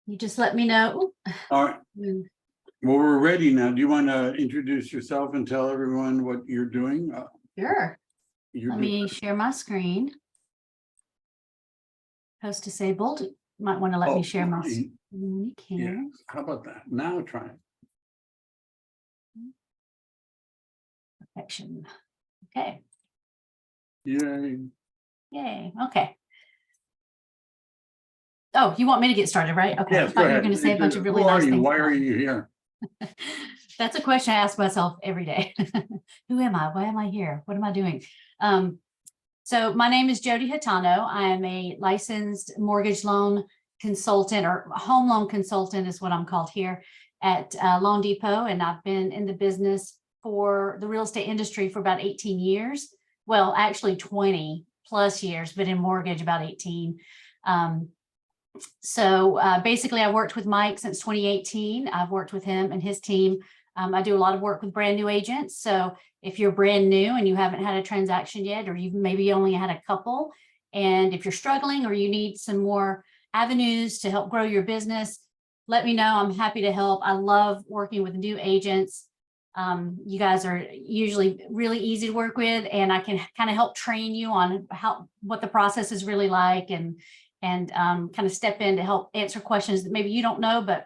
You just let me know. All right. Well, we're ready now. Do you want to introduce yourself and tell everyone what you're doing? Sure. You're Let me share my screen. Host disabled. Might want to let me share my screen. You can. Yeah. How about that? Now try it. Perfection. Okay. Yay. Yay. Okay. Oh, you want me to get started, right? Okay. Yes, I thought you were going to say a bunch of really nice things. Why are you here? That's a question I ask myself every day. Who am I? Why am I here? What am I doing? So my name is Jody Hitano. I am a licensed mortgage loan consultant, or home loan consultant is what I'm called here at Loan Depot. And I've been in the business for the real estate industry for about 18 years. Well, actually 20 plus years, but in mortgage about 18. So basically I worked with Mike since 2018. I've worked with him and his team. I do a lot of work with brand new agents. So if you're brand new and you haven't had a transaction yet, or you've maybe only had a couple, and if you're struggling or you need some more avenues to help grow your business, let me know. I'm happy to help. I love working with new agents. You guys are usually really easy to work with, and I can kind of help train you on what the process is really like, and kind of step in to help answer questions that maybe you don't know, but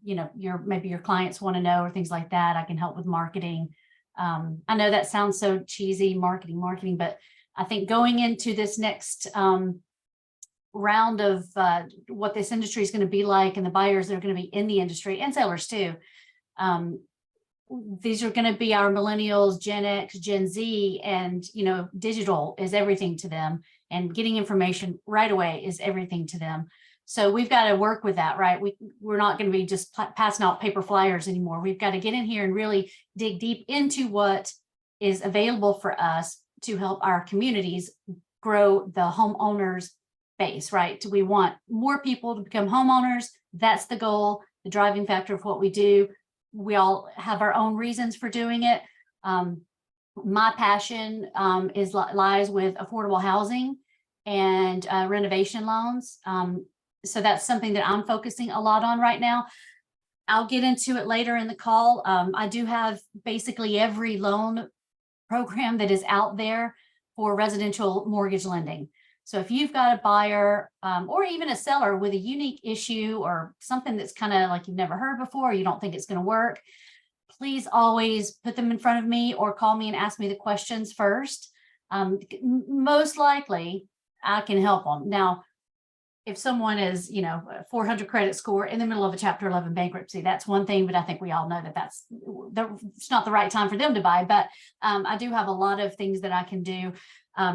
you know, maybe your clients want to know, or things like that. I can help with marketing. I know that sounds so cheesy, marketing, but I think going into this next round of what this industry is going to be like, and the buyers that are going to be in the industry, and sellers too, these are going to be our millennials, Gen X, Gen Z, and you know, digital is everything to them, and getting information right away is everything to them. So we've got to work with that, right? We're not going to be just passing out paper flyers anymore. We've got to get in here and really dig deep into what is available for us to help our communities grow the homeowners base, right? We want more people to become homeowners. That's the goal, the driving factor of what we do. We all have our own reasons for doing it. My passion lies with affordable housing and renovation loans. So that's something that I'm focusing a lot on right now. I'll get into it later in the call. I do have basically every loan program that is out there for residential mortgage lending. So if you've got a buyer or even a seller with a unique issue or something that's kind of like you've never heard before, or you don't think it's going to work, please always put them in front of me or call me and ask me the questions first. Most likely I can help them. Now, if someone is, you know, 400 credit score in the middle of a Chapter 11 bankruptcy, that's one thing, but I think we all know that it's not the right time for them to buy. But I do have a lot of things that I can do.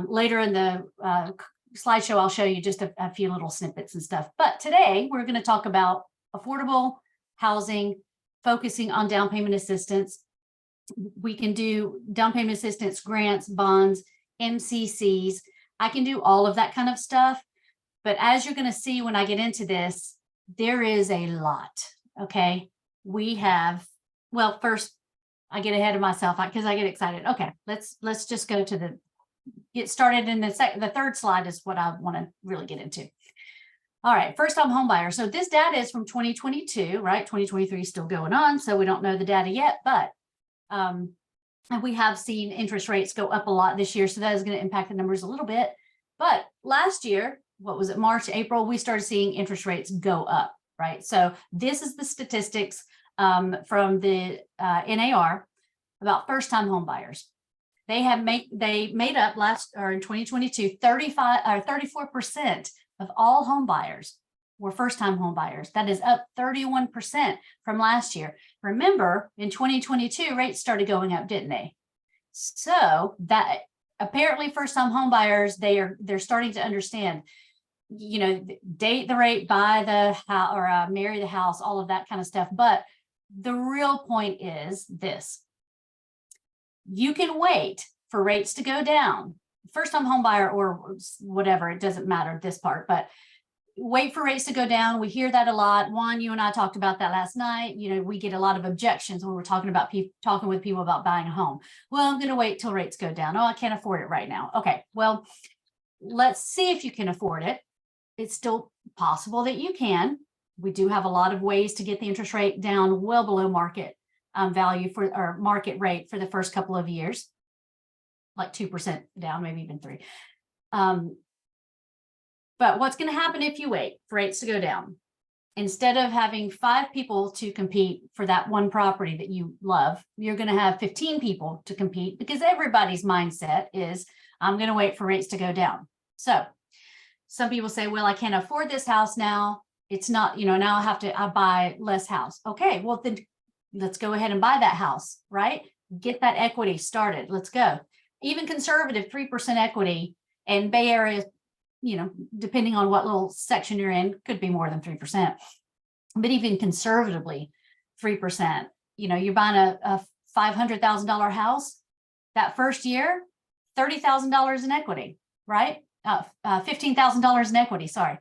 Later in the slideshow, I'll show you just a few little snippets and stuff. But today we're going to talk about affordable housing, focusing on down payment assistance. We can do down payment assistance, grants, bonds, MCCs. I can do all of that kind of stuff. But as you're going to see when I get into this, there is a lot. Okay. We have, well, first I get ahead of myself because I get excited. Okay. Let's just go to get started in the third slide is what I want to really get into. All right. First time home buyer. So this data is from 2022, right? 2023 is still going on. So we don't know the data yet, but and we have seen interest rates go up a lot this year. So that is going to impact the numbers a little bit. But last year, what was it, March, April, we started seeing interest rates go up, right? So this is the statistics from the NAR about first-time home buyers. They made up in 2022, 34% of all home buyers were first-time home buyers. That is up 31% from last year. Remember, in 2022, rates started going up, didn't they? So that apparently first-time home buyers, they're starting to understand, you know, date the rate, buy the house, or marry the house, all of that kind of stuff. But the real point is this: you can wait for rates to go down. First-time home buyer or whatever, it doesn't matter this part, but wait for rates to go down. We hear that a lot. Juan, you and I talked about that last night. You know, we get a lot of objections when we're talking with people about buying a home. Well, I'm going to wait till rates go down. Oh, I can't afford it right now. Okay, well, let's see if you can afford it. It's still possible that you can. We do have a lot of ways to get the interest rate down well below market value for or market rate for the first couple of years, like 2% down, maybe even 3%. But what's going to happen if you wait for rates to go down? Instead of having 5 people to compete for that one property that you love, you're going to have 15 people to compete because everybody's mindset is, I'm going to wait for rates to go down. So some people say, well, I can't afford this house now. It's not, now I buy less house. Okay, well, then let's go ahead and buy that house, right? Get that equity started. Let's go. Even conservative 3% equity in Bay Area, depending on what little section you're in, could be more than 3%. But even conservatively, 3%, you're buying a $500,000 house that first year, $30,000 in equity, right? $15,000 in equity, sorry.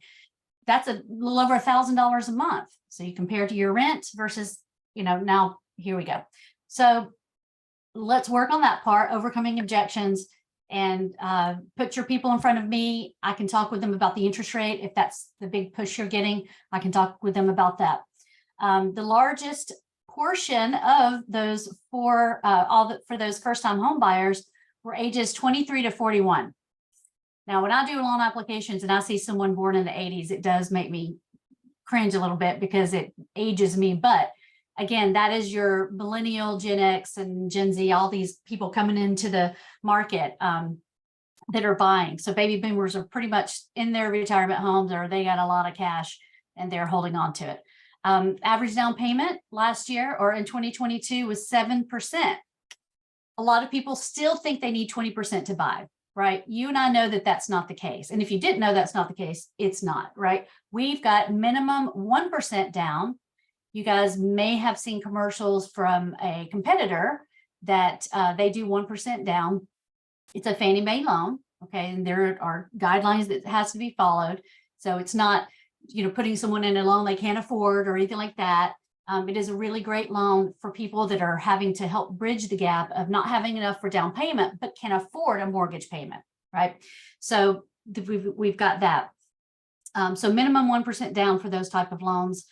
That's a little over $1,000 a month. So you compare to your rent versus, now here we go. So let's work on that part, overcoming objections, and put your people in front of me. I can talk with them about the interest rate. If that's the big push you're getting, I can talk with them about that. The largest portion of those for those first-time home buyers were ages 23 to 41. Now, when I do loan applications and I see someone born in the 80s, it does make me cringe a little bit because it ages me. But again, that is your millennial, Gen X, and Gen Z, all these people coming into the market that are buying. So baby boomers are pretty much in their retirement homes, or they got a lot of cash and they're holding on to it. Average down payment last year or in 2022 was 7%. A lot of people still think they need 20% to buy, right? You and I know that that's not the case. And if you didn't know that's not the case, it's not, right? We've got minimum 1% down. You guys may have seen commercials from a competitor that they do 1% down. It's a Fannie Mae loan, okay? And there are guidelines that has to be followed. So it's not, putting someone in a loan they can't afford or anything like that. It is a really great loan for people that are having to help bridge the gap of not having enough for down payment, but can afford a mortgage payment, right? So we've got that. So minimum 1% down for those type of loans.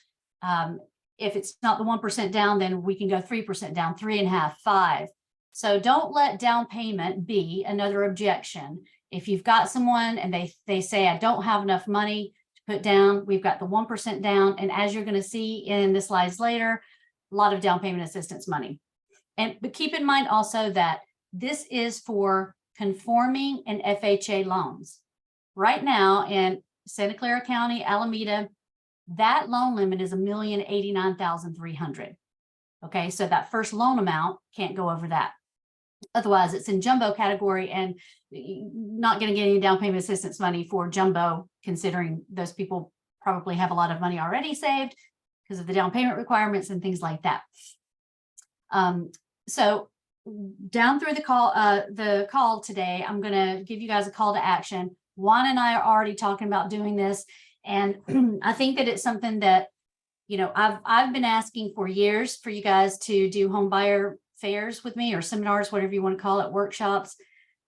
If it's not the 1% down, then we can go 3% down, 3.5%, 5%. So don't let down payment be another objection. If you've got someone and they say, I don't have enough money to put down, we've got the 1% down. And as you're going to see in the slides later, a lot of down payment assistance money. But keep in mind also that this is for conforming and FHA loans. Right now in Santa Clara County, Alameda, that loan limit is $1,089,300. Okay, so that first loan amount can't go over that. Otherwise, it's in jumbo category and not going to get any down payment assistance money for jumbo, considering those people probably have a lot of money already saved because of the down payment requirements and things like that. So down through the call today, I'm going to give you guys a call to action. Juan and I are already talking about doing this. And I think that it's something that, I've been asking for years for you guys to do home buyer fairs with me, or seminars, whatever you want to call it, workshops,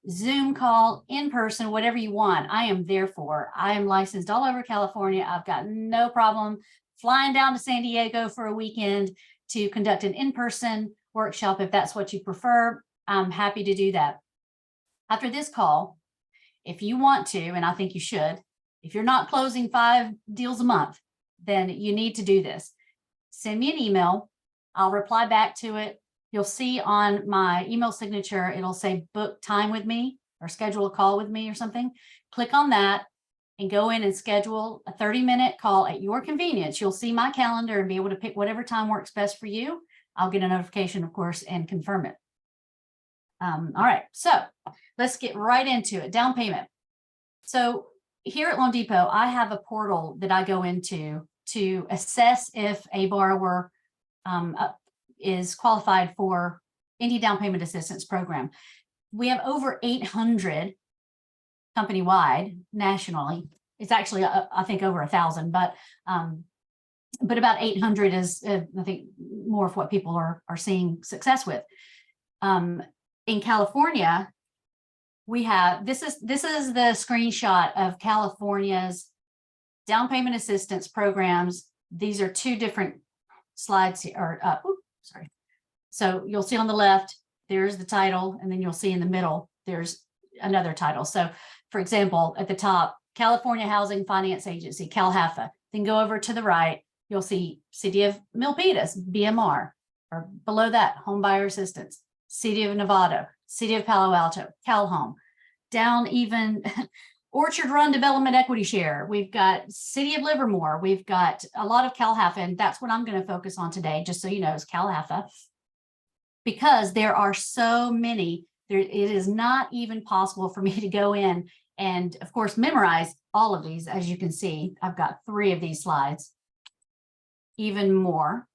Zoom call, in person, whatever you want. I am there for. I am licensed all over California. I've got no problem flying down to San Diego for a weekend to conduct an in-person workshop. If that's what you prefer, I'm happy to do that. After this call, if you want to, and I think you should, if you're not closing 5 deals a month, then you need to do this. Send me an email. I'll reply back to it. You'll see on my email signature, it'll say book time with me or schedule a call with me or something. Click on that and go in and schedule a 30-minute call at your convenience. You'll see my calendar and be able to pick whatever time works best for you. I'll get a notification, of course, and confirm it. All right, so let's get right into it. Down payment. So here at Loan Depot, I have a portal that I go into to assess if a borrower is qualified for any down payment assistance program. We have over 800 company-wide, nationally. It's actually, I think, over 1,000, but about 800 is, I think, more of what people are seeing success with. In California, we have, this is the screenshot of California's down payment assistance programs these are two different slides here, or sorry. So you'll see on the left, there's the title, and then you'll see in the middle, there's another title. So for example, at the top, California Housing Finance Agency, CalHFA. Then go over to the right, you'll see City of Milpitas, BMR, or below that, Homebuyer Assistance, City of Nevada, City of Palo Alto, CalHome, down even Orchard Run Development Equity Share. We've got City of Livermore. We've got a lot of CalHFA, and that's what I'm going to focus on today, just so you know, is CalHFA, because there are so many. It is not even possible for me to go in and, of course, memorize all of these. As you can see, I've got 3 of these slides, even more.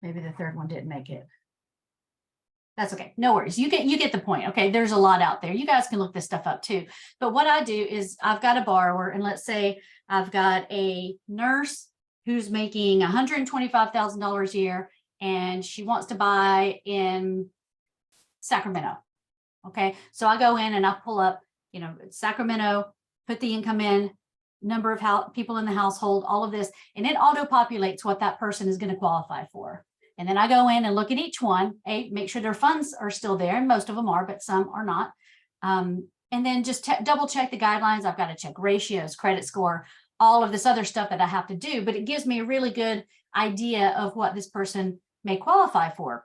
Maybe the third one didn't make it. That's okay. No worries. You get the point. Okay. There's a lot out there. You guys can look this stuff up too. But what I do is I've got a borrower, and let's say I've got a nurse who's making $125,000 a year, and she wants to buy in Sacramento. Okay. So I go in and I pull up, Sacramento, put the income in, number of people in the household, all of this, and it auto populates what that person is going to qualify for. And then I go in and look at each one, make sure their funds are still there, and most of them are, but some are not. And then just double check the guidelines. I've got to check ratios, credit score, all of this other stuff that I have to do, but it gives me a really good idea of what this person may qualify for.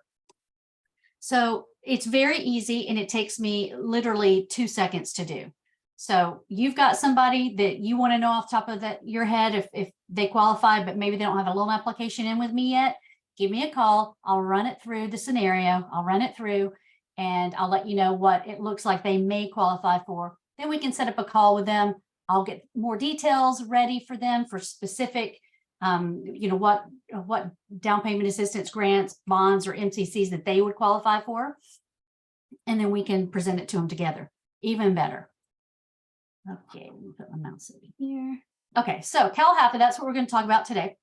So it's very easy, and it takes me literally 2 seconds to do. So you've got somebody that you want to know off the top of your head if they qualify, but maybe they don't have a loan application in with me yet. Give me a call. I'll run it through the scenario. I'll run it through, and I'll let you know what it looks like they may qualify for. Then we can set up a call with them. I'll get more details ready for them for specific, what down payment assistance grants, bonds, or MCCs that they would qualify for. And then we can present it to them together. Even better. Okay, let me put my mouse over here. Okay, so CalHFA, that's what we're going to talk about today.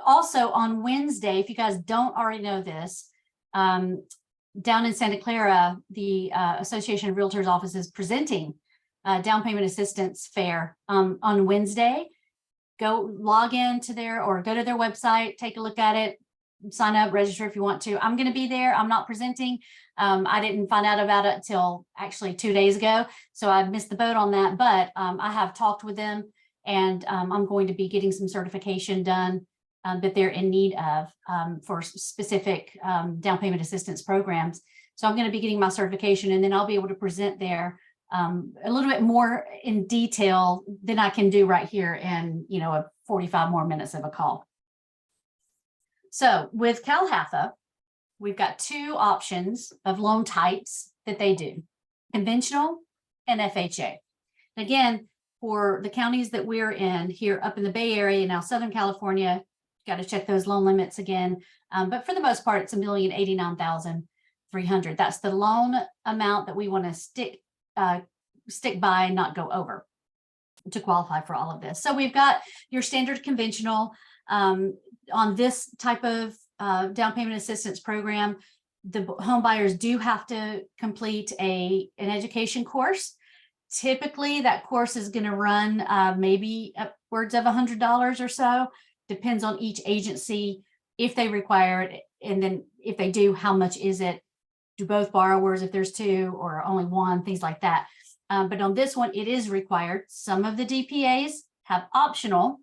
Also on Wednesday, if you guys don't already know this, down in Santa Clara, the Association of Realtors office is presenting down payment assistance fair on Wednesday. Go log into go to their website, take a look at it, sign up, register if you want to. I'm going to be there. I'm not presenting. I didn't find out about it until actually 2 days ago, so I missed the boat on that, but I have talked with them, and I'm going to be getting some certification done that they're in need of for specific down payment assistance programs. So I'm going to be getting my certification, and then I'll be able to present there a little bit more in detail than I can do right here in, 45 more minutes of a call. So with CalHFA, we've got 2 options of loan types that they do: conventional and FHA. Again, for the counties that we're in here up in the Bay Area, now Southern California, got to check those loan limits again. But for the most part, it's $1,089,300. That's the loan amount that we want to stick by and not go over to qualify for all of this. So we've got your standard conventional. On this type of down payment assistance program, the home buyers do have to complete an education course. Typically, that course is going to run maybe upwards of $100 or so. Depends on each agency if they require it, and then if they do, how much is it? Do both borrowers, if there's 2 or only 1, things like that. But on this one, it is required. Some of the DPAs have optional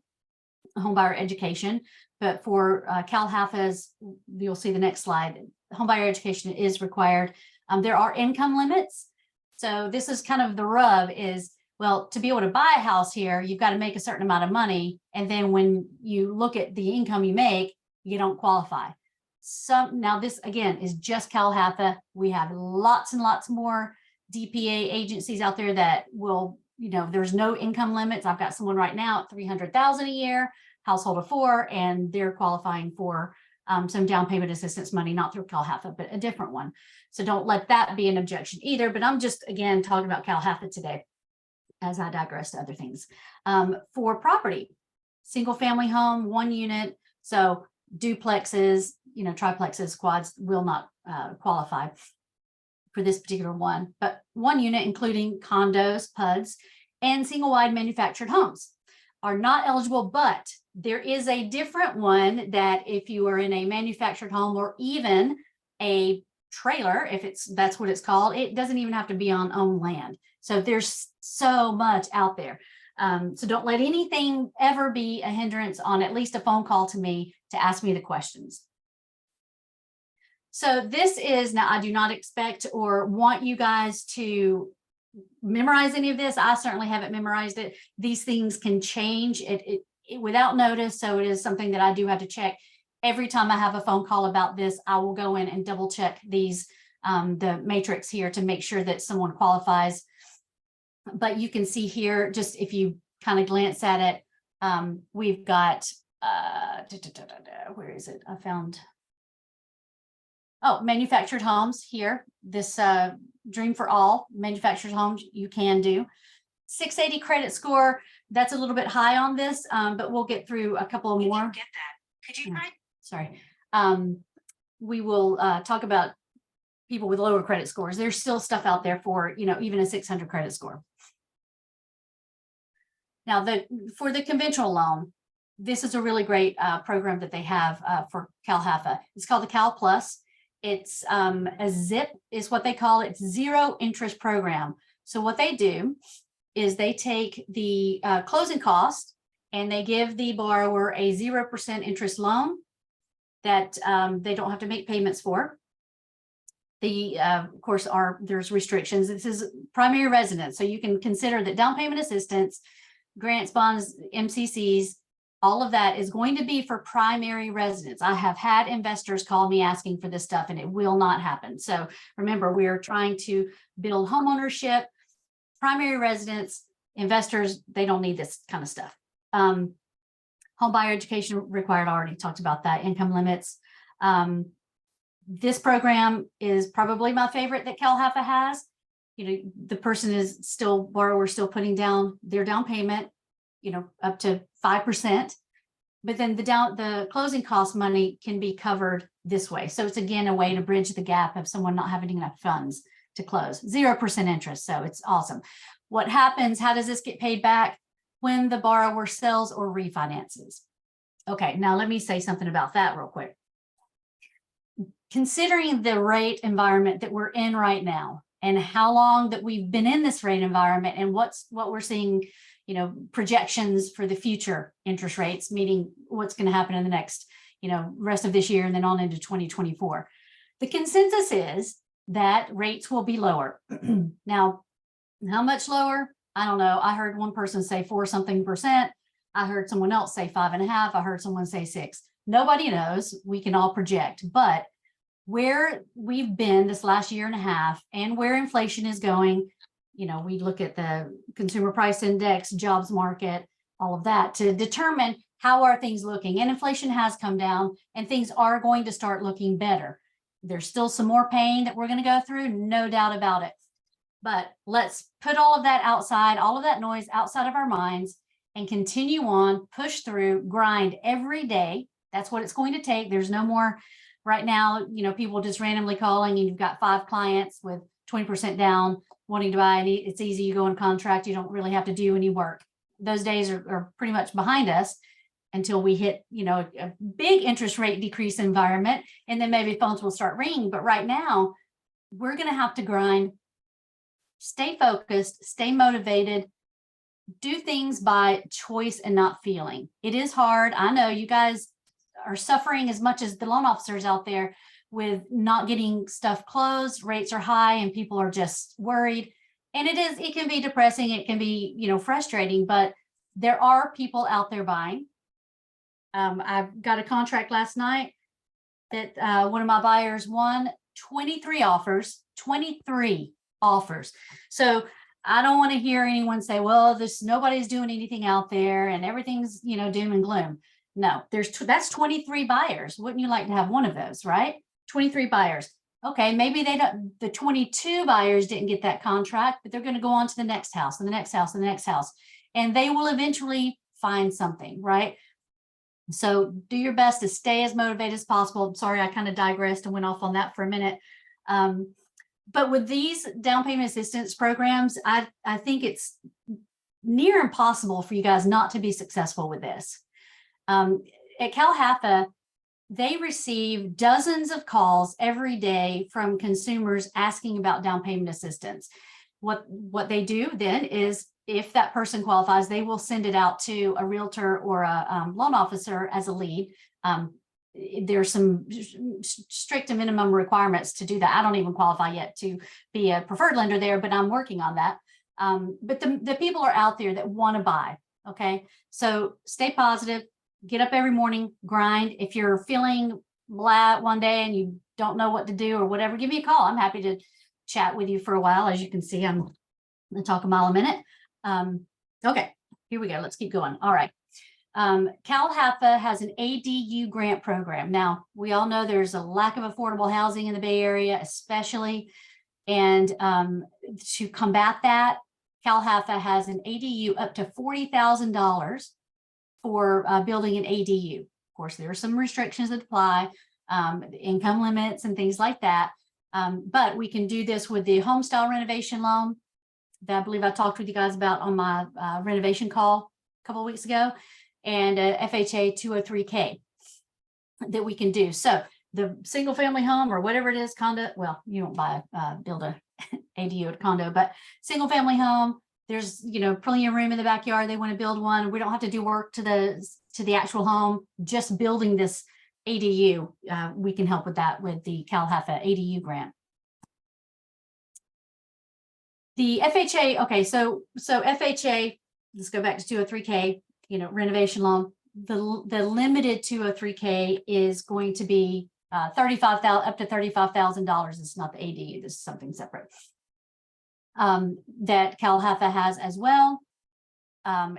homebuyer education, but for CalHFA's, you'll see the next slide, homebuyer education is required. There are income limits. So this is kind of the rub is, well, to be able to buy a house here, you've got to make a certain amount of money. And then when you look at the income you make, you don't qualify. So now this, again, is just CalHFA. We have lots and lots more DPA agencies out there that will, there's no income limits. I've got someone right now at $300,000 a year, household of 4, and they're qualifying for some down payment assistance money, not through CalHFA, but a different one. So don't let that be an objection either. But I'm just, again, talking about CalHFA today as I digress to other things. For property, single family home, 1 unit. So duplexes, triplexes, quads will not qualify for this particular one, but 1 unit, including condos, PUDs, and single wide manufactured homes are not eligible, but there is a different one that if you are in a manufactured home or even a trailer, if that's what it's called, it doesn't even have to be on owned land. So there's so much out there. So don't let anything ever be a hindrance on at least a phone call to me to ask me the questions. So this is, now I do not expect or want you guys to memorize any of this. I certainly haven't memorized it. These things can change it without notice. So it is something that I do have to check. Every time I have a phone call about this, I will go in and double check these, the matrix here to make sure that someone qualifies. But you can see here, just if you kind of glance at it, we've got, where is it? I found, oh, manufactured homes here. This Dream for All manufactured homes you can do. 680 credit score. That's a little bit high on this, but we'll get through a couple of more. Get that. Could you try? Sorry. We will talk about people with lower credit scores. There's still stuff out there for, you know, even a 600 credit score. Now, for the conventional loan, this is a really great program that they have for CalHFA. It's called the Cal Plus. It's a ZIP is what they call it. It's zero interest program. So what they do is they take the closing cost and they give the borrower a 0% interest loan that they don't have to make payments for. Of course, there's restrictions. This is primary residence. So you can consider that down payment assistance, grants, bonds, MCCs, all of that is going to be for primary residence. I have had investors call me asking for this stuff and it will not happen. So remember, we are trying to build homeownership, primary residence. Investors, they don't need this kind of stuff. Home buyer education required, I already talked about that, income limits. This program is probably my favorite that CalHFA has. You know, the person is still, borrower still putting down their down payment, you know, up to 5%, but then the closing cost money can be covered this way. So it's again a way to bridge the gap of someone not having enough funds to close. 0% interest. So it's awesome. What happens? How does this get paid back? When the borrower sells or refinances. Okay, now let me say something about that real quick. Considering the rate environment that we're in right now and how long that we've been in this rate environment and what we're seeing, you know, projections for the future interest rates, meaning what's going to happen in the next, you know, rest of this year and then on into 2024. The consensus is that rates will be lower. Now, how much lower? I don't know. I heard one person say 4-something%. I heard someone else say 5.5%. I heard someone say 6%. Nobody knows. We can all project, but where we've been this last year and a half and where inflation is going, you know, we look at the consumer price index, jobs market, all of that to determine how are things looking. And inflation has come down and things are going to start looking better. There's still some more pain that we're going to go through, no doubt about it. But let's put all of that outside, all of that noise outside of our minds and continue on, push through, grind every day. That's what it's going to take. There's no more right now, you know, people just randomly calling and you've got 5 clients with 20% down wanting to buy, and it's easy. You go in contract. You don't really have to do any work. Those days are pretty much behind us until we hit, you know, a big interest rate decrease environment. And then maybe phones will start ringing. But right now we're going to have to grind. Stay focused, stay motivated, do things by choice and not feeling. It is hard. I know you guys are suffering as much as the loan officers out there with not getting stuff closed. Rates are high and people are just worried. And it can be depressing. It can be, you know, frustrating, but there are people out there buying. I've got a contract last night that one of my buyers won 23 offers. So I don't want to hear anyone say, well, nobody's doing anything out there and everything's, you know, doom and gloom. No, that's 23 buyers. Wouldn't you like to have one of those, right? 23 buyers. Okay, maybe the 22 buyers didn't get that contract, but they're going to go on to the next house and the next house and the next house, and they will eventually find something, right? So do your best to stay as motivated as possible. I'm sorry, I kind of digressed and went off on that for a minute. But with these down payment assistance programs, I think it's near impossible for you guys not to be successful with this. At Cal HAFA, they receive dozens of calls every day from consumers asking about down payment assistance. What they do then is, if that person qualifies, they will send it out to a realtor or a loan officer as a lead. There's some strict and minimum requirements to do that. I don't even qualify yet to be a preferred lender there, but I'm working on that. But the people are out there that want to buy. Okay, so stay positive, get up every morning, grind. If you're feeling blah one day and you don't know what to do or whatever, give me a call. I'm happy to chat with you for a while. As you can see, I'm going to talk a mile a minute. Okay, here we go. Let's keep going. All right. Cal HAFA has an ADU grant program. Now, we all know there's a lack of affordable housing in the Bay Area, especially. And to combat that, Cal HAFA has an ADU up to $40,000 for building an ADU. Of course, there are some restrictions that apply, income limits and things like that. But we can do this with the home style renovation loan that I believe I talked with you guys about on my renovation call a couple of weeks ago, and FHA 203K that we can do. So the single family home or whatever it is, condo, well, you won't build a ADU at a condo, but single family home, there's, you know, plenty of room in the backyard. They want to build one. We don't have to do work to the actual home, just building this ADU. We can help with that with the Cal HAFA ADU grant. The FHA, okay, so FHA, let's go back to 203K, you know, renovation loan. The limited 203K is going to be up to $35,000. It's not the ADU, this is something separate. That Cal HAFA has as well.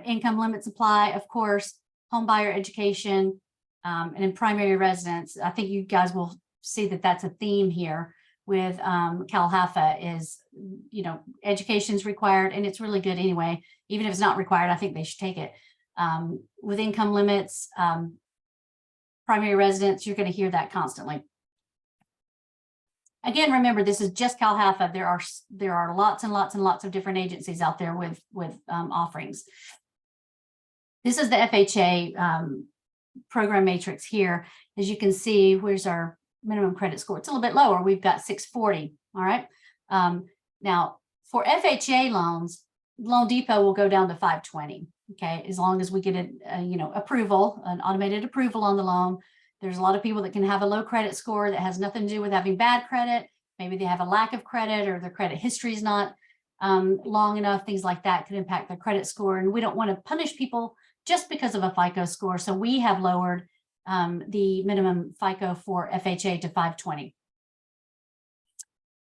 Income limits apply, of course, home buyer education, and in primary residence. I think you guys will see that that's a theme here with Cal HAFA is, you know, education is required, and it's really good anyway. Even if it's not required, I think they should take it. With income limits, primary residence, you're going to hear that constantly. Again, remember, this is just Cal HAFA. There are lots and lots and lots of different agencies out there with offerings. This is the FHA program matrix here. As you can see, where's our minimum credit score? It's a little bit lower. We've got 640. All right. Now, for FHA loans, Loan Depot will go down to 520. Okay, as long as we get you know, approval, an automated approval on the loan. There's a lot of people that can have a low credit score that has nothing to do with having bad credit. Maybe they have a lack of credit, or their credit history is not long enough. Things like that could impact their credit score. And we don't want to punish people just because of a FICO score. So we have lowered the minimum FICO for FHA to 520.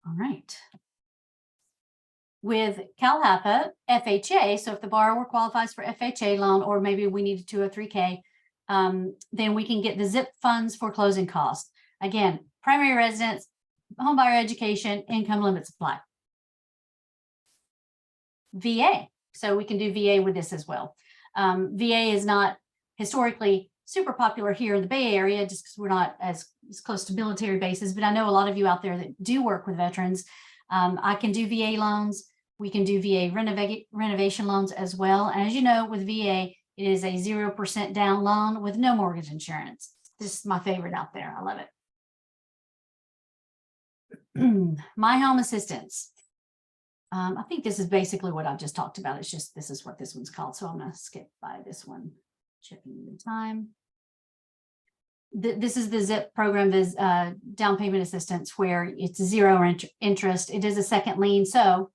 All right. With Cal HAFA, FHA, so if the borrower qualifies for FHA loan, or maybe we need a 203K, then we can get the ZIP funds for closing costs. Again, primary residence, home buyer education, income limits apply. VA, so we can do VA with this as well. VA is not historically super popular here in the Bay Area, just because we're not as close to military bases, but I know a lot of you out there that do work with veterans. I can do VA loans. We can do VA renovation loans as well. And as you know, with VA, it is a 0% down loan with no mortgage insurance. This is my favorite out there. I love it. My Home Assistance. I think this is basically what I've just talked about. It's just, this is what this one's called. So I'm going to skip by this one, checking the time. This is the ZIP program, this down payment assistance, where it's zero interest. It is a second lien, so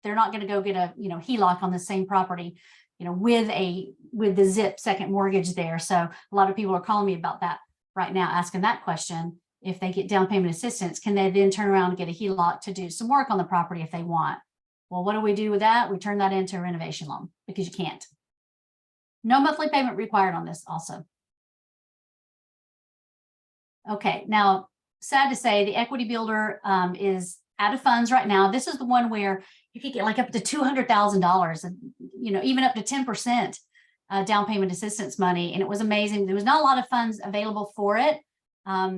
they're not going to go get a, you know, HELOC on the same property, you know, with the ZIP second mortgage there. So a lot of people are calling me about that right now, asking that question. If they get down payment assistance, can they then turn around and get a HELOC to do some work on the property if they want? Well, what do we do with that? We turn that into a renovation loan, because you can't. No monthly payment required on this also. Okay, now, sad to say, the equity builder is out of funds right now. This is the one where you could get like up to $200,000, and, you know, even up to 10% down payment assistance money. And it was amazing. There was not a lot of funds available for it.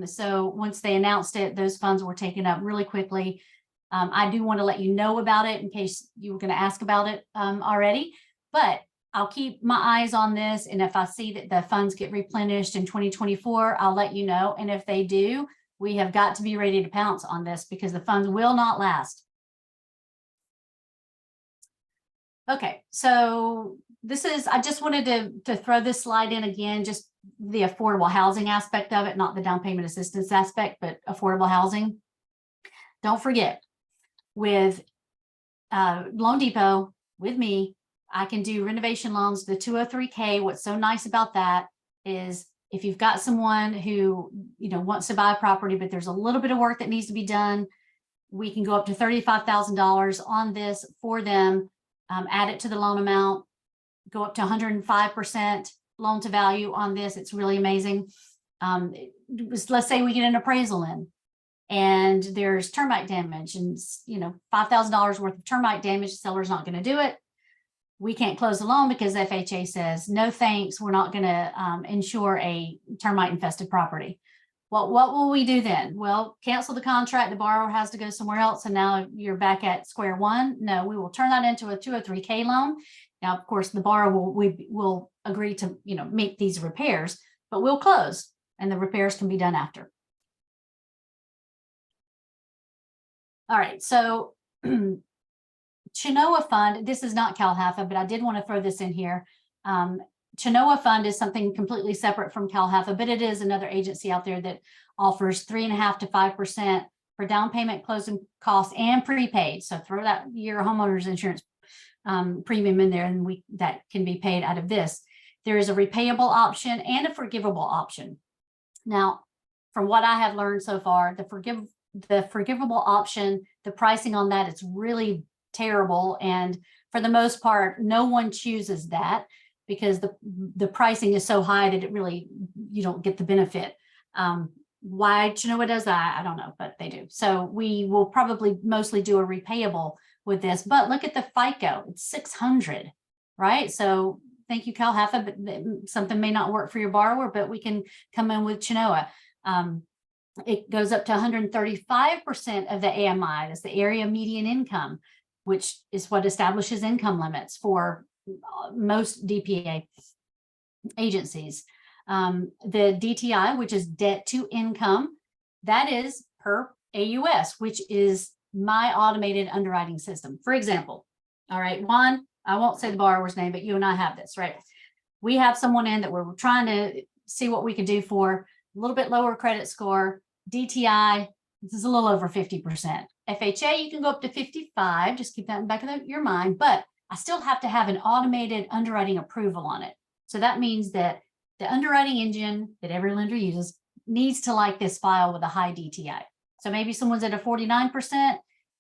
So once they announced it, those funds were taken up really quickly. I do want to let you know about it in case you were going to ask about it already. But I'll keep my eyes on this. And if I see that the funds get replenished in 2024, I'll let you know. And if they do, we have got to be ready to pounce on this because the funds will not last. Okay, so this is, I just wanted to throw this slide in again, just the affordable housing aspect of it, not the down payment assistance aspect, but affordable housing. Don't forget, with Loan Depot, with me, I can do renovation loans, the 203K. What's so nice about that is if you've got someone who, wants to buy a property, but there's a little bit of work that needs to be done, we can go up to $35,000 on this for them, add it to the loan amount, go up to 105% loan to value on this. It's really amazing. Let's say we get an appraisal in and there's termite damage and, $5,000 worth of termite damage, the seller's not going to do it. We can't close the loan because FHA says, no, thanks. We're not going to insure a termite infested property. Well, what will we do then? Well, cancel the contract. The borrower has to go somewhere else. And now you're back at square one. No, we will turn that into a 203K loan. Now, of course, the borrower will agree to, make these repairs, but we'll close and the repairs can be done after. All right. So Chenoa Fund, this is not CalHFA, but I did want to throw this in here. Chenoa Fund is something completely separate from CalHFA, but it is another agency out there that offers 3.5% to 5% for down payment, closing costs, and prepaid. So throw that your homeowner's insurance premium in there, and that can be paid out of this. There is a repayable option and a forgivable option. Now, from what I have learned so far, the forgivable option, the pricing on that is really terrible, and for the most part, no one chooses that because the pricing is so high that it really, you don't get the benefit. Why Chenoa does that, I don't know, but they do. So we will probably mostly do a repayable with this, but look at the FICO, it's 600, right? So thank you, CalHFA, but something may not work for your borrower, but we can come in with Chenoa. It goes up to 135% of the AMI, that's the area median income, which is what establishes income limits for most DPA agencies. The DTI, which is debt to income, that is per AUS, which is my automated underwriting system. For example, all right, Juan, I won't say the borrower's name, but you and I have this, right? We have someone in that we're trying to see what we can do for a little bit lower credit score. DTI, this is a little over 50%. FHA, you can go up to 55, just keep that in the back of your mind, but I still have to have an automated underwriting approval on it. So that means that the underwriting engine that every lender uses needs to like this file with a high DTI. So maybe someone's at a 49%,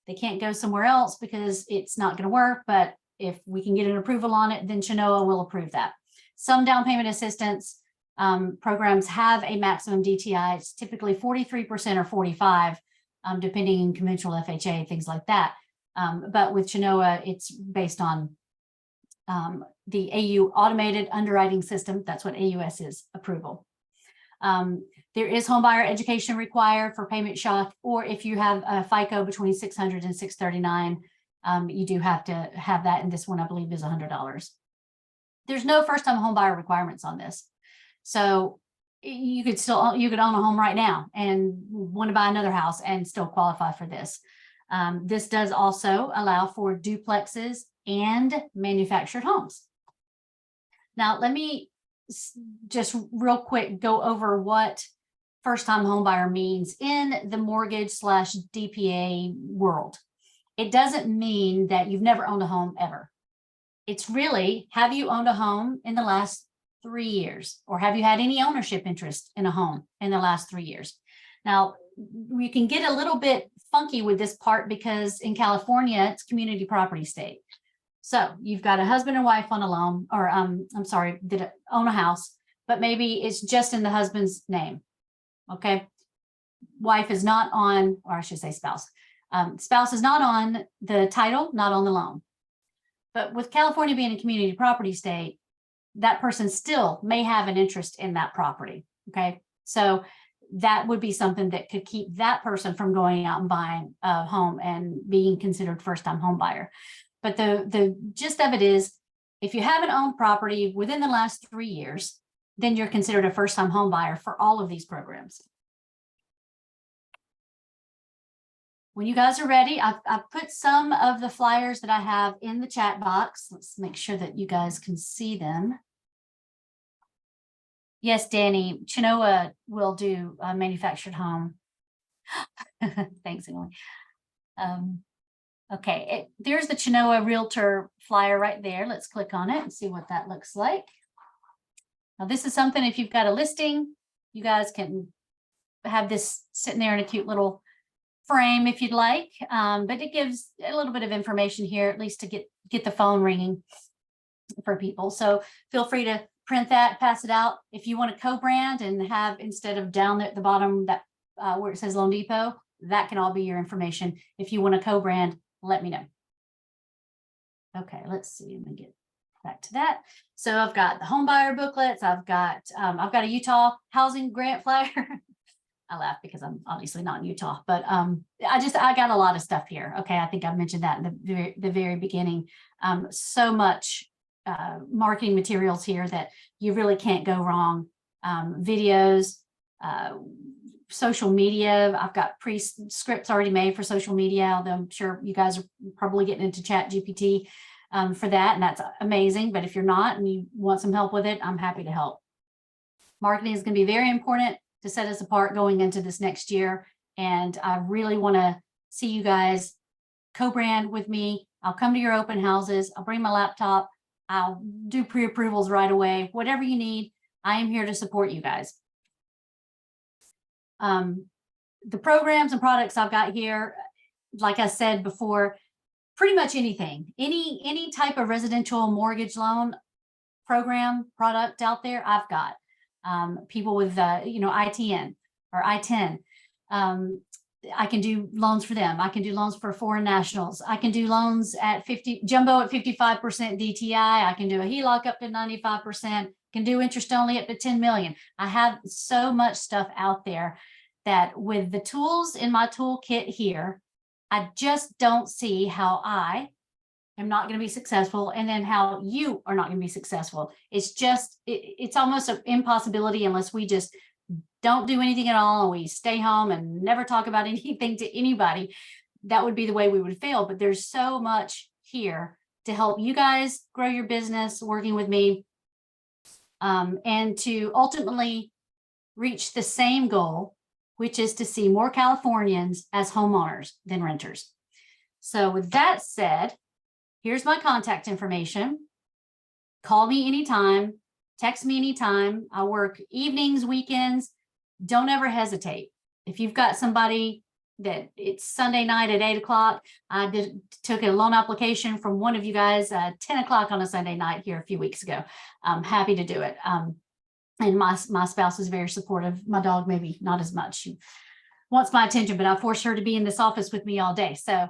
they can't go somewhere else because it's not going to work. But if we can get an approval on it, then Chenoa will approve that. Some down payment assistance programs have a maximum DTI. It's typically 43% or 45, depending on conventional FHA, things like that. But with Chenoa, it's based on the AU automated underwriting system. That's what AUS is, approval. There is homebuyer education required for payment shock, or if you have a FICO between 600 and 639, you do have to have that. And this one, I believe, is $100. There's no first-time homebuyer requirements on this. So you could own a home right now and want to buy another house and still qualify for this. This does also allow for duplexes and manufactured homes. Now, let me just real quick go over what first-time homebuyer means in the mortgage / DPA world. It doesn't mean that you've never owned a home ever. It's really, have you owned a home in the last 3 years, or have you had any ownership interest in a home in the last 3 years? Now, we can get a little bit funky with this part because in California, it's community property state. So you've got a husband and wife on a loan, or that own a house, but maybe it's just in the husband's name. Okay. Wife is not on, or I should say spouse. Spouse is not on the title, not on the loan. But with California being a community property state, that person still may have an interest in that property. Okay. So that would be something that could keep that person from going out and buying a home and being considered first-time home buyer. But the gist of it is If you haven't owned property within the last 3 years, then you're considered a first-time home buyer for all of these programs. When you guys are ready, I've put some of the flyers that I have in the chat box. Let's make sure that you guys can see them. Yes, Danny, Chinoa will do a manufactured home. Thanks, Emily. Okay, there's the Chinoa Realtor flyer right there. Let's click on it and see what that looks like. Now, this is something, if you've got a listing, you guys can have this sitting there in a cute little frame if you'd like, but it gives a little bit of information here, at least to get the phone ringing for people. So feel free to print that, pass it out. If you want to co-brand and have, instead of down at the bottom that where it says Loan Depot, that can all be your information. If you want to co-brand, let me know. Okay, let's see. Let me get back to that. So I've got the home buyer booklets. I've got a Utah housing grant flyer. I laugh because I'm obviously not in Utah, but I got a lot of stuff here. Okay, I think I mentioned that in the very beginning. So much marketing materials here that you really can't go wrong. Videos, social media. I've got scripts already made for social media, although I'm sure you guys are probably getting into Chat GPT for that, and that's amazing. But if you're not and you want some help with it, I'm happy to help. Marketing is going to be very important to set us apart going into this next year. And I really want to see you guys co-brand with me. I'll come to your open houses. I'll bring my laptop. I'll do pre-approvals right away. Whatever you need, I am here to support you guys. The programs and products I've got here, like I said before, pretty much anything, any type of residential mortgage loan program product out there, I've got. People with, ITN or I-10. I can do loans for them. I can do loans for foreign nationals. I can do loans at jumbo at 55% DTI. I can do a HELOC up to 95%, can do interest only up to 10 million. I have so much stuff out there that with the tools in my toolkit here, I just don't see how I am not going to be successful, and then how you are not going to be successful. It's just, it's almost an impossibility unless we just don't do anything at all and we stay home and never talk about anything to anybody. That would be the way we would fail. But there's so much here to help you guys grow your business working with me, and to ultimately reach the same goal, which is to see more Californians as homeowners than renters. So with that said, here's my contact information. Call me anytime, text me anytime. I work evenings, weekends. Don't ever hesitate. If you've got somebody that it's Sunday night at 8 o'clock, I took a loan application from one of you guys 10 o'clock on a Sunday night here a few weeks ago. I'm happy to do it. And my spouse is very supportive. My dog, maybe not as much. She wants my attention, but I forced her to be in this office with me all day. So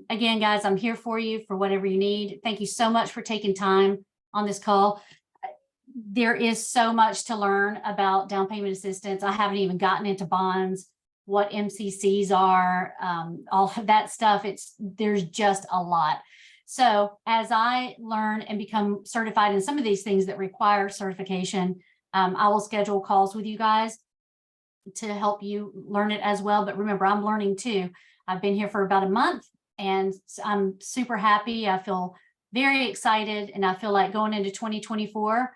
again, guys, I'm here for you for whatever you need. Thank you so much for taking time on this call. There is so much to learn about down payment assistance. I haven't even gotten into bonds, what MCCs are, all of that stuff. There's just a lot. So as I learn and become certified in some of these things that require certification, I will schedule calls with you guys to help you learn it as well. But remember, I'm learning too. I've been here for about a month and I'm super happy. I feel very excited, and I feel like going into 2024,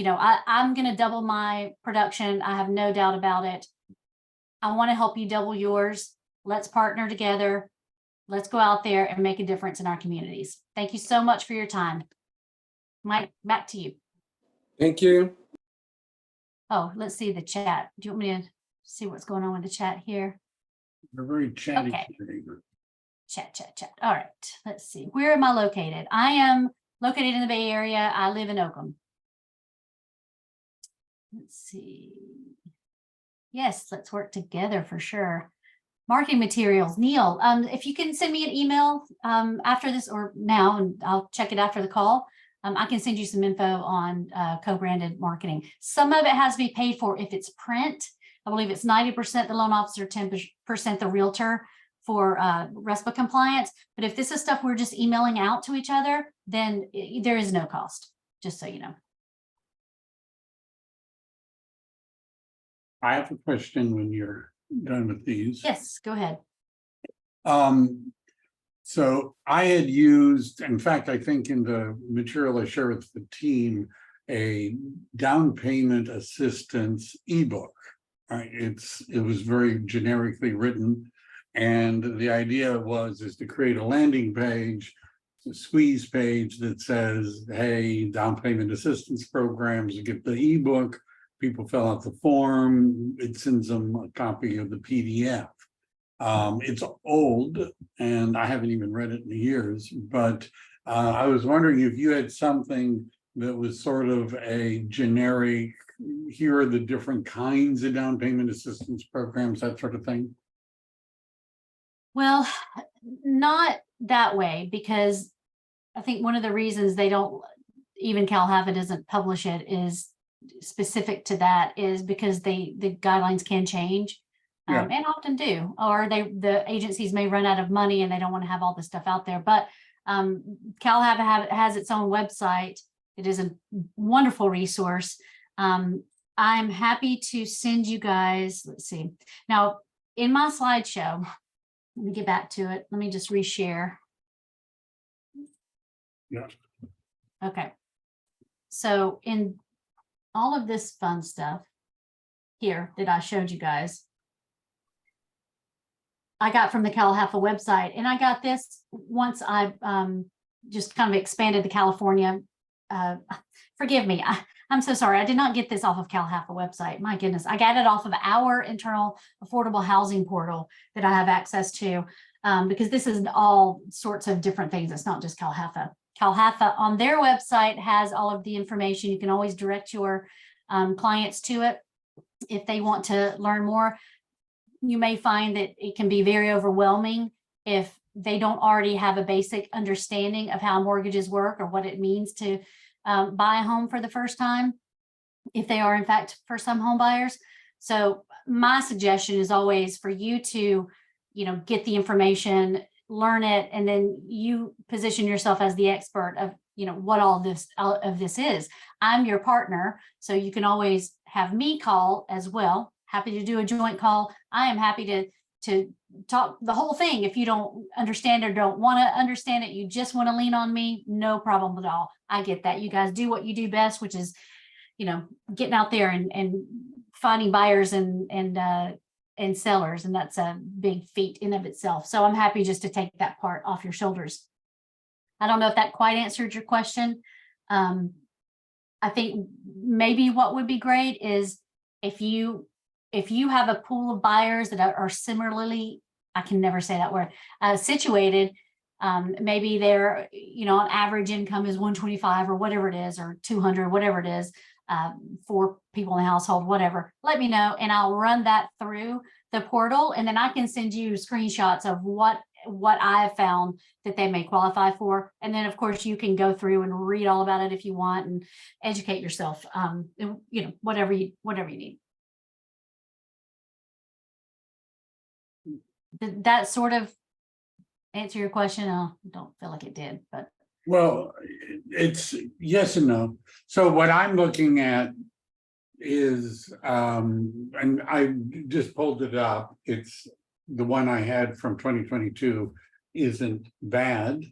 I'm going to double my production. I have no doubt about it. I want to help you double yours. Let's partner together. Let's go out there and make a difference in our communities. Thank you so much for your time. Mike, back to you. Thank you. Oh, let's see the chat. Do you want me to see what's going on with the chat here? We're very chatty. Okay. Chat. All right. Let's see. Where am I located? I am located in the Bay Area. I live in Oakland. Let's see. Yes, let's work together for sure. Marketing materials. Neil, if you can send me an email after this or now, and I'll check it after the call. I can send you some info on co-branded marketing. Some of it has to be paid for if it's print. I believe it's 90% the loan officer, 10% the realtor for RESPA compliance. But if this is stuff we're just emailing out to each other, then there is no cost, just so you know. I have a question when you're done with these. Yes, go ahead. So I had used, in fact, I think in the material I share with the team, a down payment assistance ebook. It was very generically written, and the idea is to create a landing page, a squeeze page that says, hey, down payment assistance programs, you get the ebook, people fill out the form, it sends them a copy of the PDF. It's old and I haven't even read it in years, but I was wondering if you had something that was sort of a generic, here are the different kinds of down payment assistance programs, that sort of thing. Well, not that way, because I think one of the reasons they don't, even CalHAFA doesn't publish it is specific to that, is because the guidelines can change. And often do, or the agencies may run out of money and they don't want to have all this stuff out there. But CalHAFA has its own website. It is a wonderful resource. I'm happy to send you guys, let's see. Now, in my slideshow, let me get back to it. Let me just reshare. Yeah. Okay. So in all of this fun stuff here that I showed you guys, I got from the CalHAFA website, and I got this once I just kind of expanded to California. Forgive me, I'm so sorry. I did not get this off of CalHAFA website. My goodness, I got it off of our internal affordable housing portal that I have access to, because this is all sorts of different things. It's not just CalHAFA. CalHAFA on their website has all of the information. You can always direct your clients to it if they want to learn more. You may find that it can be very overwhelming if they don't already have a basic understanding of how mortgages work or what it means to buy a home for the first time, if they are in fact first-time home buyers. So my suggestion is always for you to, get the information, learn it, and then you position yourself as the expert of, what all of this is. I'm your partner, so you can always have me call as well. Happy to do a joint call. I am happy to talk the whole thing. If you don't understand or don't want to understand it, you just want to lean on me, no problem at all. I get that. You guys do what you do best, which is, getting out there and finding buyers and sellers. And that's a big feat in of itself. So I'm happy just to take that part off your shoulders. I don't know if that quite answered your question. I think maybe what would be great is if you have a pool of buyers that are similarly, I can never say that word, situated, maybe their, on average income is 125 or whatever it is, or 200, whatever it is, 4 people in the household, whatever, let me know. And I'll run that through the portal. And then I can send you screenshots of what I have found that they may qualify for. And then of course you can go through and read all about it if you want and educate yourself, whatever you need. Did that sort of answer your question? I don't feel like it did, but. Well, it's yes and no. So what I'm looking at is, and I just pulled it up. It's the one I had from 2022 isn't bad.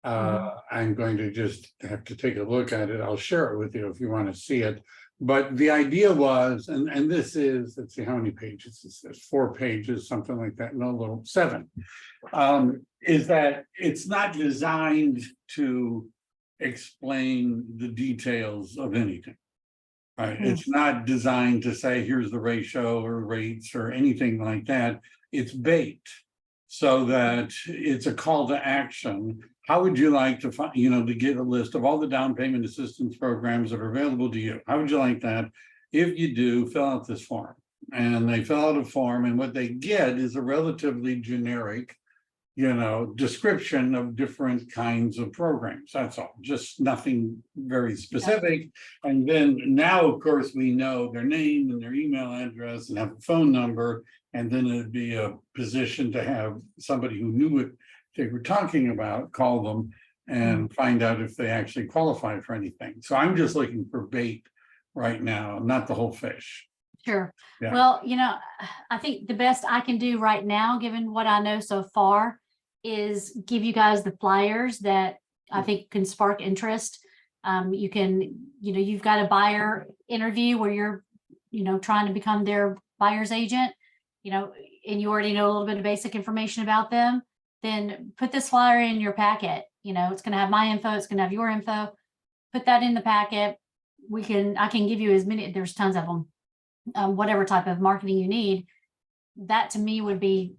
I'm going to just have to take a look at it. I'll share it with you if you want to see it. But the idea was, and this is, let's see how many pages this is, 4 pages, something like that, no, little 7, is that it's not designed to explain the details of anything. Right? It's not designed to say, here's the ratio or rates or anything like that. It's baked so that it's a call to action. How would you like to find, to get a list of all the down payment assistance programs that are available to you? How would you like that? If you do, fill out this form. And they fill out a form, and what they get is a relatively generic, description of different kinds of programs. That's all, just nothing very specific. And then now, of course, we know their name and their email address and have a phone number. And then it'd be a position to have somebody who knew what they were talking about, call them and find out if they actually qualify for anything. So I'm just looking for bait right now, not the whole fish. Sure. Yeah. Well, I think the best I can do right now, given what I know so far, is give you guys the flyers that I think can spark interest. You can, you've got a buyer interview where you're, trying to become their buyer's agent, and you already know a little bit of basic information about them. Then put this flyer in your packet. It's going to have my info. It's going to have your info. Put that in the packet. I can give you as many, there's tons of them. Whatever type of marketing you need, that to me would be,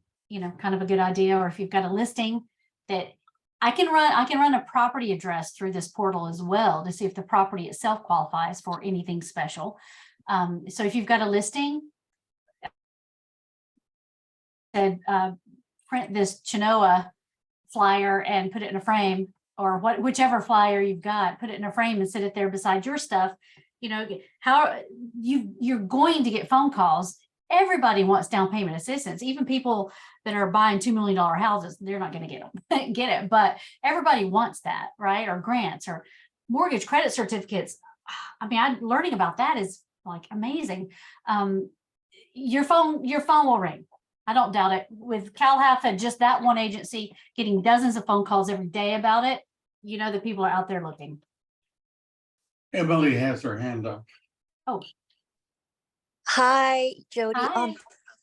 kind of a good idea. Or if you've got a listing that I can run a property address through this portal as well to see if the property itself qualifies for anything special. So if you've got a listing, print this Chenoa flyer and put it in a frame, or whichever flyer you've got, put it in a frame and sit it there beside your stuff. How you're going to get phone calls. Everybody wants down payment assistance. Even people that are buying $2 million houses, they're not going to get it, but everybody wants that, right? Or grants or mortgage credit certificates. I mean, learning about that is like amazing. Your phone will ring. I don't doubt it. With CalHalf and just that one agency getting dozens of phone calls every day about it, the people are out there looking. Emily has her hand up. Oh, Hi, Jody. hi.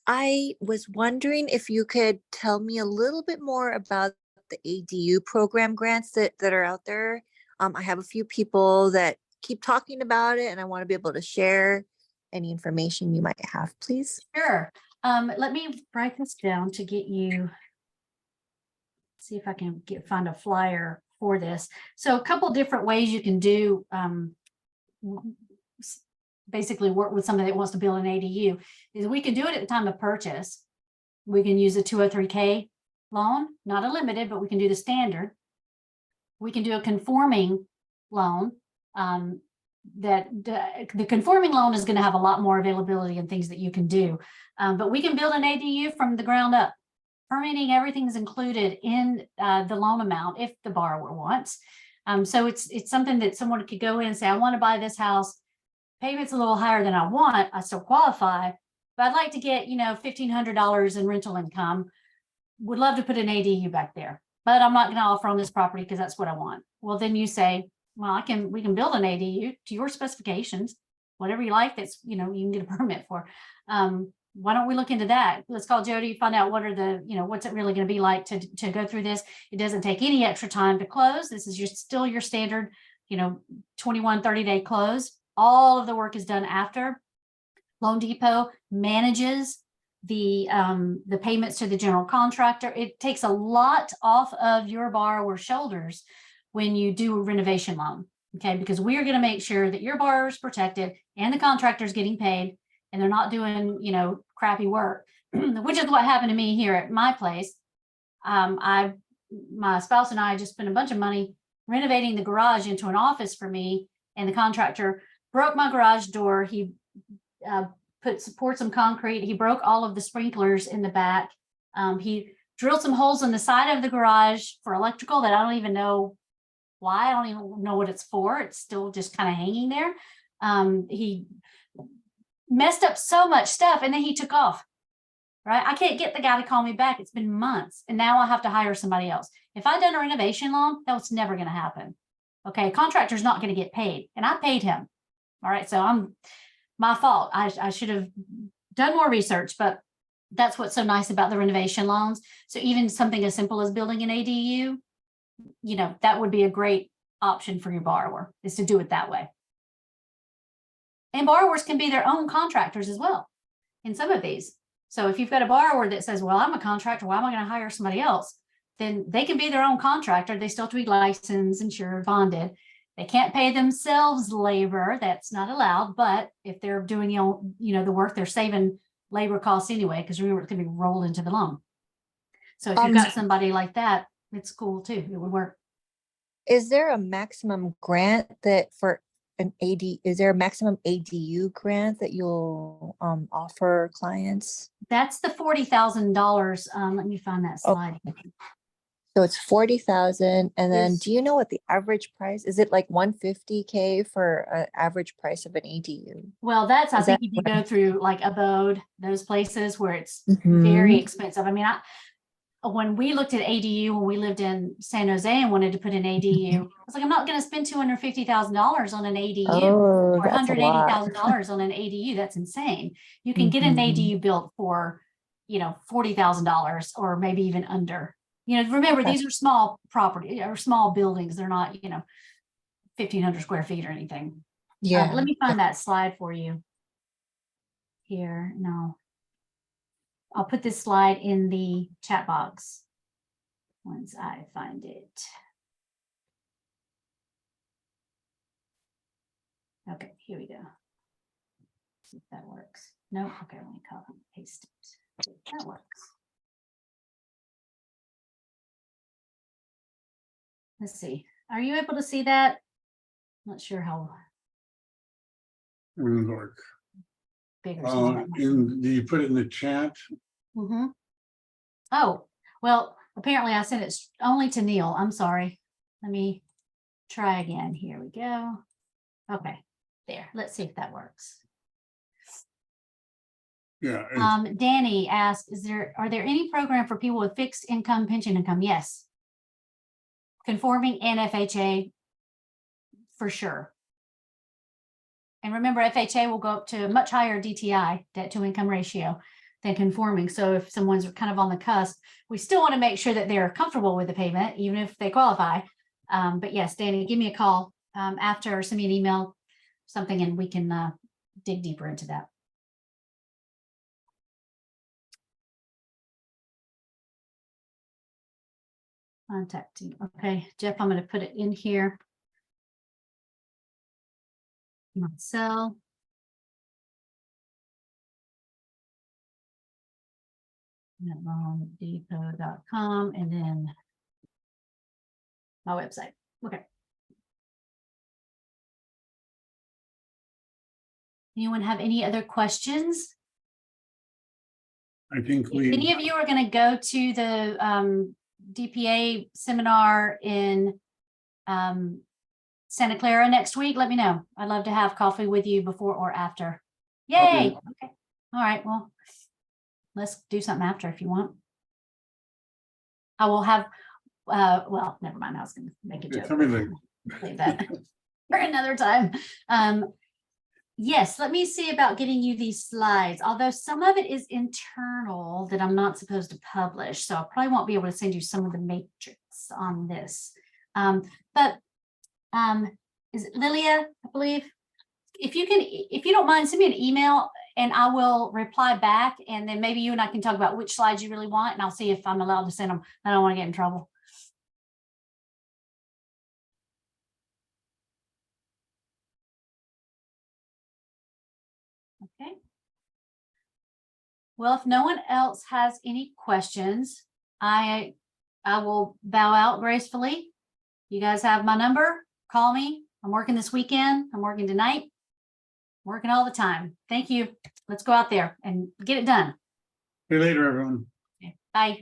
I was wondering if you could tell me a little bit more about the ADU program grants that are out there. I have a few people that keep talking about it, and I want to be able to share any information you might have, please. Sure. Let me write this down to get you, see if I can find a flyer for this. So a couple different ways you can do, basically work with somebody that wants to build an ADU is we can do it at the time of purchase. We can use a 203K loan, not a limited, but we can do the standard. We can do a conforming loan. That the conforming loan is going to have a lot more availability and things that you can do. But we can build an ADU from the ground up. Permitting, everything's included in the loan amount if the borrower wants. So it's something that someone could go in and say, I want to buy this house. Payment's a little higher than I want. I still qualify, but I'd like to get, $1,500 in rental income. Would love to put an ADU back there, but I'm not going to offer on this property because that's what I want. Well, then you say, well, we can build an ADU to your specifications, whatever you like. That's, you can get a permit for. Why don't we look into that? Let's call Jody, find out what are the, what's it really going to be like to go through this. It doesn't take any extra time to close. This is still your standard, 21, 30-day close. All of the work is done after. Loan Depot manages the payments to the general contractor. It takes a lot off of your borrower's shoulders when you do a renovation loan, okay? Because we are going to make sure that your borrower is protected and the contractor is getting paid and they're not doing, crappy work, which is what happened to me here at my place. My spouse and I just spent a bunch of money renovating the garage into an office for me, and the contractor broke my garage door. He poured some concrete. He broke all of the sprinklers in the back. He drilled some holes in the side of the garage for electrical that I don't even know why. I don't even know what it's for. It's still just kind of hanging there. He messed up so much stuff, and then he took off. Right? I can't get the guy to call me back. It's been months, and now I have to hire somebody else. If I'd done a renovation loan, that was never going to happen. Okay, contractor's not going to get paid, and I paid him. All right, so my fault. I should have done more research, but that's what's so nice about the renovation loans. So even something as simple as building an ADU, that would be a great option for your borrower, is to do it that way. And borrowers can be their own contractors as well in some of these. So if you've got a borrower that says, well, I'm a contractor, why am I going to hire somebody else? Then they can be their own contractor. They still have to be licensed, insured, bonded. They can't pay themselves labor. That's not allowed. But if they're doing, the work, they're saving labor costs anyway, because remember, it's going to be rolled into the loan. So if you've got somebody like that, it's cool too. It would work. Is there a maximum grant that for is there a maximum ADU grant that you'll offer clients? That's the $40,000. Let me find that Oh. slide. So it's 40,000, and then Is- do you know what the average price, is it like 150K for an average price of an ADU? Well, that's, I Is think that if you go through like Abode, those places where it's very expensive. I mean, when we looked at ADU, when we lived in San Jose and wanted to put an ADU, I was like, I'm not going to spend $250,000 on an ADU Oh, or that's a lot. $180,000 on an ADU. That's insane. You can get an Mhm. ADU built for, $40,000 or maybe even under. Remember, Okay. these are small property or small buildings. They're not, 1,500 square feet or anything. Yeah. Let me find that slide for you here. No, I'll put this slide in the chat box once I find it. Okay, here we go. See if that works. No, okay, let me copy and paste it. See if that works. Let's see. Are you able to see that? Not sure how New York. big or small that might be. Do you put it in the chat? Mm-hmm. Oh, well, apparently I sent it only to Neil. I'm sorry. Let me try again. Here we go. Okay, there. Let's see if that works. Yeah. Danny asked, are there any program for people with fixed income, pension income? Yes. Conforming and FHA for sure. And remember, FHA will go up to a much higher DTI, debt to income ratio, than conforming. So if someone's kind of on the cusp, we still want to make sure that they're comfortable with the payment, even if they qualify. But yes, Danny, give me a call after, or send me an email, something, and we can dig deeper into that. Contacting. Okay, Jeff, I'm going to put it in here. Myself. HomeDepot.com and then my website. Okay. Anyone have any other questions? I think If any of you are going to go to the DPA seminar in Santa Clara next week, let me know. I'd love to have coffee with you before or after. Yay. Okay. All right. Well, let's do something after if you want. I will have, well, never mind. I was going to make a joke. Save that for another time. Yes, let me see about getting you these slides, although some of it is internal that I'm not supposed to publish. So I probably won't be able to send you some of the matrix on this. But is it Lilia, I believe? If you don't mind, send me an email and I will reply back. And then maybe you and I can talk about which slides you really want. And I'll see if I'm allowed to send them. I don't want to get in trouble. Okay. Well, if no one else has any questions, I will bow out gracefully. You guys have my number. Call me. I'm working this weekend. I'm working tonight. I'm working all the time. Thank you. Let's go out there and get it done. See you later, everyone. Okay. Bye.